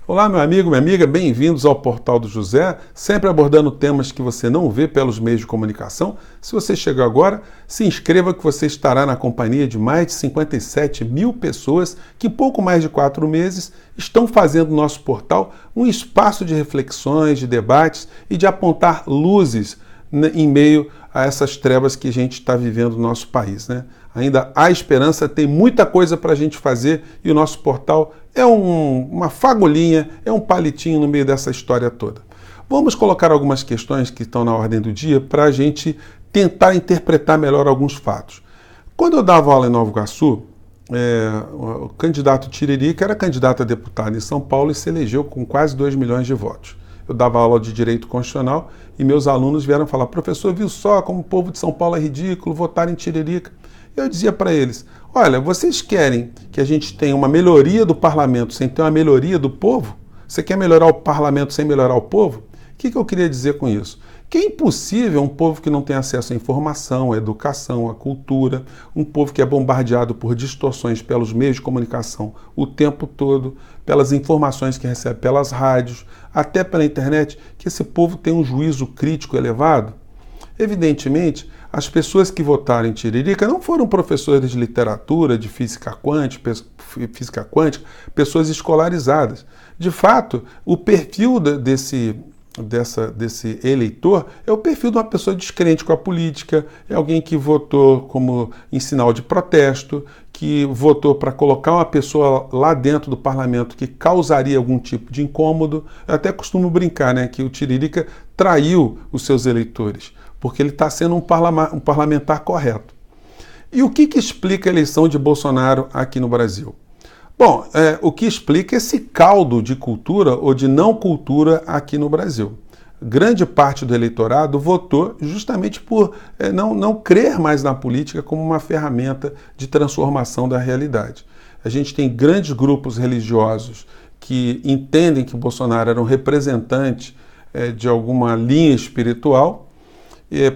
Olá, meu amigo, minha amiga, bem-vindos ao Portal do José, sempre abordando temas que você não vê pelos meios de comunicação. Se você chegou agora, se inscreva que você estará na companhia de mais de 57 mil pessoas que em pouco mais de 4 meses estão fazendo do nosso portal um espaço de reflexões, de debates e de apontar luzes em meio a essas trevas que a gente está vivendo no nosso país, né? Ainda há esperança, tem muita coisa para a gente fazer e o nosso portal é uma fagulhinha, é um palitinho no meio dessa história toda. Vamos colocar algumas questões que estão na ordem do dia para a gente tentar interpretar melhor alguns fatos. Quando eu dava aula em Nova Iguaçu, o candidato Tiririca era candidato a deputado em São Paulo e se elegeu com quase 2 milhões de votos. Eu dava aula de Direito Constitucional e meus alunos vieram falar: professor, viu só como o povo de São Paulo é ridículo, votar em Tiririca? Eu dizia para eles: olha, vocês querem que a gente tenha uma melhoria do parlamento sem ter uma melhoria do povo? Você quer melhorar o parlamento sem melhorar o povo? O que eu queria dizer com isso? Que é impossível um povo que não tem acesso à informação, à educação, à cultura, um povo que é bombardeado por distorções pelos meios de comunicação o tempo todo, pelas informações que recebe pelas rádios, até pela internet, que esse povo tem um juízo crítico elevado. Evidentemente, as pessoas que votaram em Tiririca não foram professores de literatura, de física quântica, pessoas escolarizadas. De fato, o perfil desse eleitor é o perfil de uma pessoa descrente com a política, é alguém que votou como em sinal de protesto, que votou para colocar uma pessoa lá dentro do parlamento que causaria algum tipo de incômodo. Eu até costumo brincar, né, que o Tiririca traiu os seus eleitores, porque ele está sendo um parlamentar correto. E o que explica a eleição de Bolsonaro aqui no Brasil? Bom, o que explica esse caldo de cultura ou de não cultura aqui no Brasil. Grande parte do eleitorado votou justamente por não crer mais na política como uma ferramenta de transformação da realidade. A gente tem grandes grupos religiosos que entendem que Bolsonaro era um representante de alguma linha espiritual,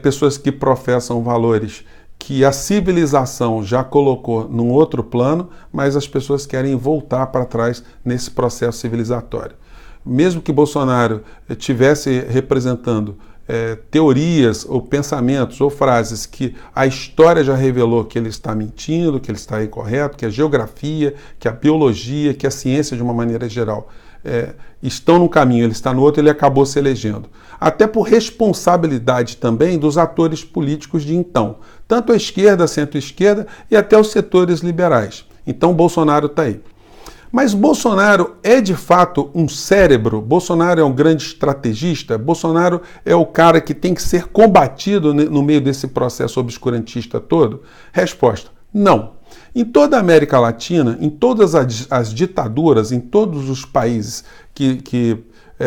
pessoas que professam valores que a civilização já colocou num outro plano, mas as pessoas querem voltar para trás nesse processo civilizatório. Mesmo que Bolsonaro estivesse representando teorias ou pensamentos ou frases que a história já revelou que ele está mentindo, que ele está incorreto, que a geografia, que a biologia, que a ciência de uma maneira geral estão num caminho, ele está no outro, ele acabou se elegendo. Até por responsabilidade também dos atores políticos de então, tanto a esquerda, a centro-esquerda e até os setores liberais. Então Bolsonaro está aí. Mas Bolsonaro é de fato um cérebro? Bolsonaro é um grande estrategista? Bolsonaro é o cara que tem que ser combatido no meio desse processo obscurantista todo? Resposta: não. Em toda a América Latina, em todas as ditaduras, em todos os países que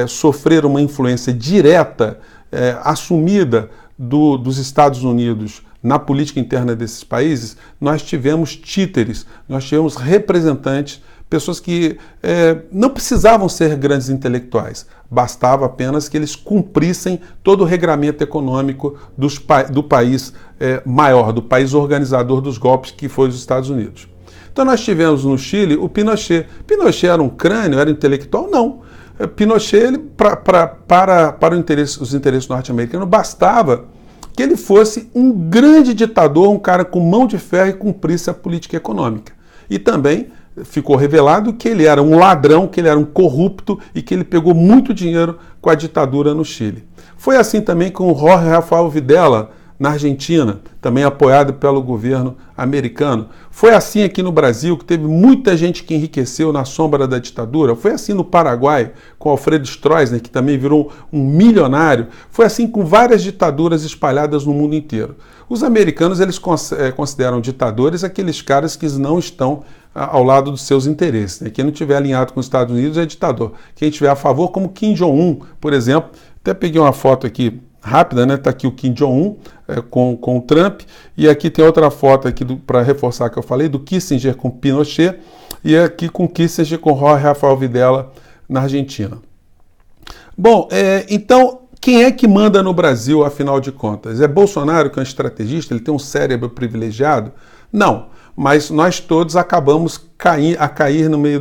sofreram uma influência direta, assumida dos Estados Unidos na política interna desses países, nós tivemos títeres, nós tivemos representantes, pessoas que não precisavam ser grandes intelectuais, bastava apenas que eles cumprissem todo o regramento econômico do país maior, do país organizador dos golpes, que foi os Estados Unidos. Então nós tivemos no Chile o Pinochet. Pinochet era um crânio, era intelectual? Não. Pinochet, para os interesses norte-americanos, bastava que ele fosse um grande ditador, um cara com mão de ferro e cumprisse a política econômica. E também ficou revelado que ele era um ladrão, que ele era um corrupto e que ele pegou muito dinheiro com a ditadura no Chile. Foi assim também com o Jorge Rafael Videla, na Argentina, também apoiado pelo governo americano. Foi assim aqui no Brasil, que teve muita gente que enriqueceu na sombra da ditadura. Foi assim no Paraguai, com Alfredo Stroessner, que também virou um milionário. Foi assim com várias ditaduras espalhadas no mundo inteiro. Os americanos, eles consideram ditadores aqueles caras que não estão ao lado dos seus interesses, né? Quem não estiver alinhado com os Estados Unidos é ditador. Quem estiver a favor, como Kim Jong-un, por exemplo. Até peguei uma foto aqui rápida, né? Está aqui o Kim Jong-un com o Trump, e aqui tem outra foto aqui para reforçar que eu falei, do Kissinger com Pinochet, e aqui com Kissinger com Jorge Rafael Videla na Argentina. Bom, então, quem é que manda no Brasil, afinal de contas? É Bolsonaro, que é um estrategista, ele tem um cérebro privilegiado? Não, mas nós todos acabamos a cair no meio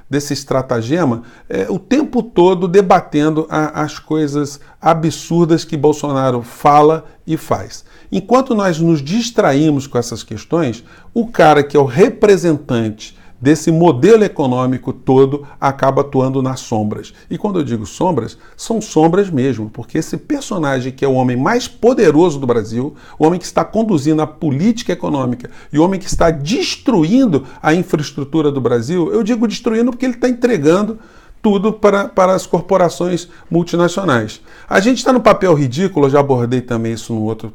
desse estratagema, o tempo todo debatendo as coisas absurdas que Bolsonaro fala e faz. Enquanto nós nos distraímos com essas questões, o cara que é o representante desse modelo econômico todo acaba atuando nas sombras. E quando eu digo sombras, são sombras mesmo, porque esse personagem que é o homem mais poderoso do Brasil, o homem que está conduzindo a política econômica e o homem que está destruindo a infraestrutura do Brasil, eu digo destruindo porque ele está entregando tudo para as corporações multinacionais. A gente está no papel ridículo, eu já abordei também isso no outro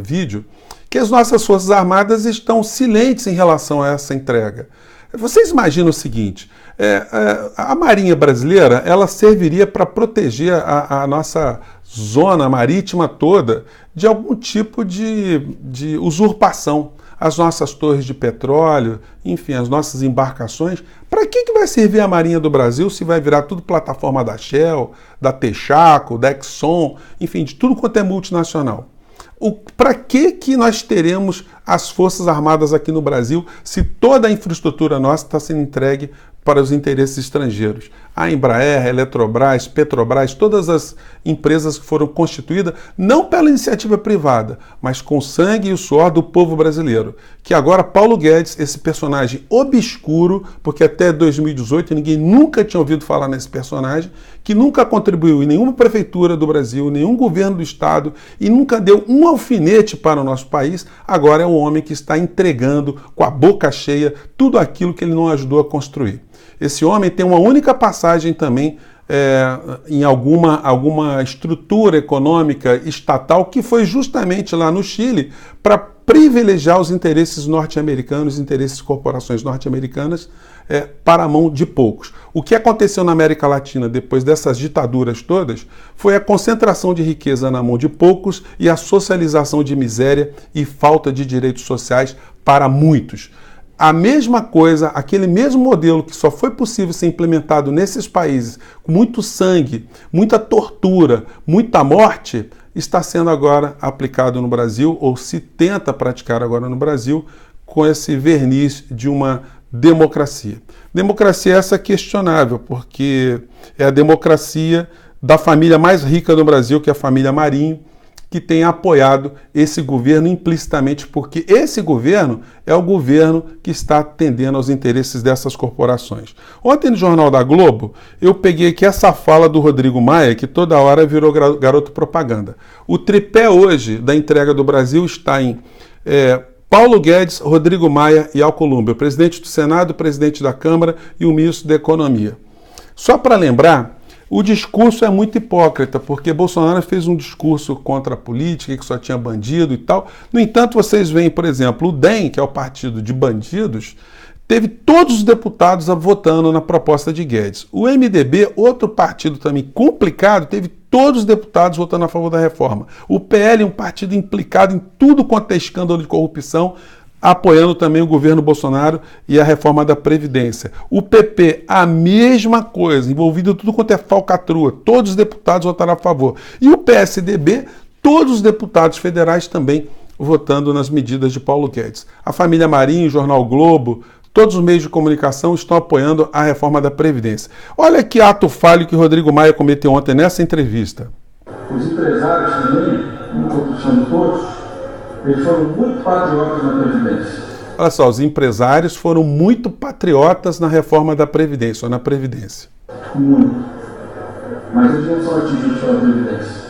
vídeo, que as nossas Forças Armadas estão silentes em relação a essa entrega. Vocês imaginam o seguinte, a Marinha Brasileira ela serviria para proteger a nossa zona marítima toda de algum tipo de usurpação. As nossas torres de petróleo, enfim, as nossas embarcações. Para que vai servir a Marinha do Brasil se vai virar tudo plataforma da Shell, da Texaco, da Exxon, enfim, de tudo quanto é multinacional? Para que nós teremos as Forças Armadas aqui no Brasil se toda a infraestrutura nossa está sendo entregue para os interesses estrangeiros? A Embraer, a Eletrobras, Petrobras, todas as empresas que foram constituídas não pela iniciativa privada, mas com o sangue e o suor do povo brasileiro. Que agora Paulo Guedes, esse personagem obscuro, porque até 2018 ninguém nunca tinha ouvido falar nesse personagem, que nunca contribuiu em nenhuma prefeitura do Brasil, nenhum governo do estado e nunca deu um alfinete para o nosso país, agora é o homem que está entregando com a boca cheia tudo aquilo que ele não ajudou a construir. Esse homem tem uma única passagem também em alguma estrutura econômica estatal que foi justamente lá no Chile para privilegiar os interesses norte-americanos, os interesses de corporações norte-americanas para a mão de poucos. O que aconteceu na América Latina depois dessas ditaduras todas foi a concentração de riqueza na mão de poucos e a socialização de miséria e falta de direitos sociais para muitos. A mesma coisa, aquele mesmo modelo que só foi possível ser implementado nesses países, com muito sangue, muita tortura, muita morte, está sendo agora aplicado no Brasil, ou se tenta praticar agora no Brasil, com esse verniz de uma democracia. Democracia essa questionável, porque é a democracia da família mais rica do Brasil, que é a família Marinho, que tem apoiado esse governo implicitamente, porque esse governo é o governo que está atendendo aos interesses dessas corporações. Ontem no Jornal da Globo, eu peguei aqui essa fala do Rodrigo Maia, que toda hora virou garoto propaganda. O tripé hoje da entrega do Brasil está em Paulo Guedes, Rodrigo Maia e Alcolumbre, o presidente do Senado, o presidente da Câmara e o ministro da Economia. Só para lembrar, o discurso é muito hipócrita, porque Bolsonaro fez um discurso contra a política, que só tinha bandido e tal. No entanto, vocês veem, por exemplo, o DEM, que é o partido de bandidos, teve todos os deputados votando na proposta de Guedes. O MDB, outro partido também complicado, teve todos os deputados votando a favor da reforma. O PL, um partido implicado em tudo quanto é escândalo de corrupção, apoiando também o governo Bolsonaro e a reforma da Previdência. O PP, a mesma coisa, envolvido em tudo quanto é falcatrua. Todos os deputados votaram a favor. E o PSDB, todos os deputados federais também votando nas medidas de Paulo Guedes. A família Marinho, o Jornal Globo, todos os meios de comunicação estão apoiando a reforma da Previdência. Olha que ato falho que Rodrigo Maia cometeu ontem nessa entrevista. Os empresários também, como eu estou chamando todos, eles foram muito patriotas na Previdência. Olha só, os empresários foram muito patriotas na reforma da Previdência, ou na Previdência. Muito. Mas eles não são atingidos pela Previdência.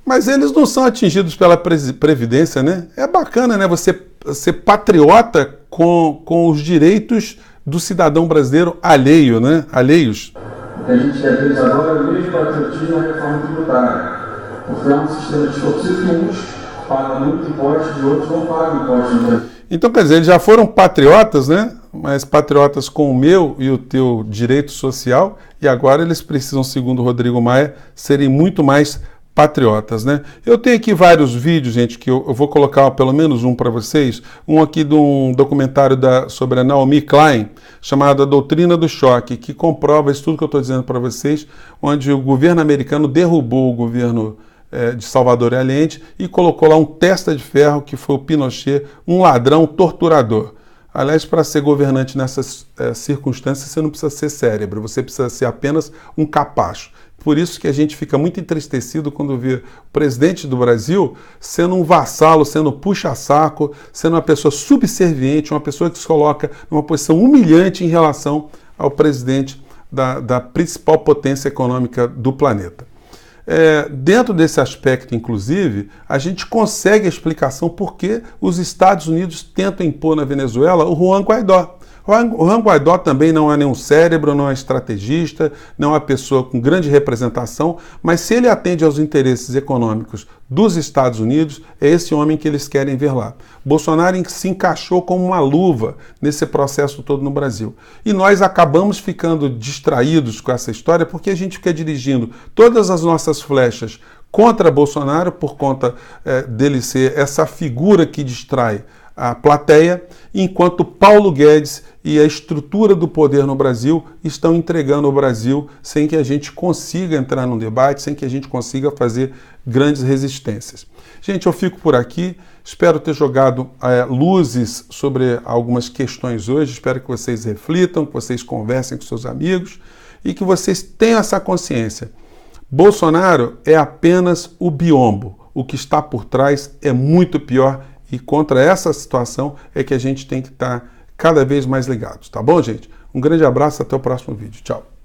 Mas eles não são atingidos pela Previdência, né? É bacana, né? Você ser patriota com os direitos do cidadão brasileiro alheio, né? Alheios. O que a gente quer ver agora é o mesmo patriotismo na reforma tributária. Porque é um sistema distorcido que uns pagam muito imposto e outros não pagam imposto. Então, quer dizer, eles já foram patriotas, né? Mas patriotas com o meu e o teu direito social, e agora eles precisam, segundo o Rodrigo Maia, serem muito mais patriotas, né? Eu tenho aqui vários vídeos, gente, que eu vou colocar pelo menos um para vocês. Um aqui de um documentário sobre a Naomi Klein, chamado A Doutrina do Choque, que comprova isso tudo que eu estou dizendo para vocês, onde o governo americano derrubou o governo de Salvador Allende e colocou lá um testa de ferro que foi o Pinochet, um ladrão torturador. Aliás, para ser governante nessas circunstâncias, você não precisa ser cérebro, você precisa ser apenas um capacho. Por isso que a gente fica muito entristecido quando vê o presidente do Brasil sendo um vassalo, sendo puxa-saco, sendo uma pessoa subserviente, uma pessoa que se coloca numa posição humilhante em relação ao presidente da principal potência econômica do planeta. Dentro desse aspecto, inclusive, a gente consegue a explicação por que os Estados Unidos tentam impor na Venezuela o Juan Guaidó. O Juan Guaidó também não é nenhum cérebro, não é estrategista, não é uma pessoa com grande representação, mas se ele atende aos interesses econômicos dos Estados Unidos, é esse homem que eles querem ver lá. Bolsonaro se encaixou como uma luva nesse processo todo no Brasil. E nós acabamos ficando distraídos com essa história porque a gente fica dirigindo todas as nossas flechas contra Bolsonaro por conta dele ser essa figura que distrai a plateia, enquanto Paulo Guedes e a estrutura do poder no Brasil estão entregando o Brasil sem que a gente consiga entrar num debate, sem que a gente consiga fazer grandes resistências. Gente, eu fico por aqui, espero ter jogado luzes sobre algumas questões hoje, espero que vocês reflitam, que vocês conversem com seus amigos e que vocês tenham essa consciência. Bolsonaro é apenas o biombo, o que está por trás é muito pior. E contra essa situação é que a gente tem que estar cada vez mais ligados, tá bom, gente? Um grande abraço, até o próximo vídeo. Tchau.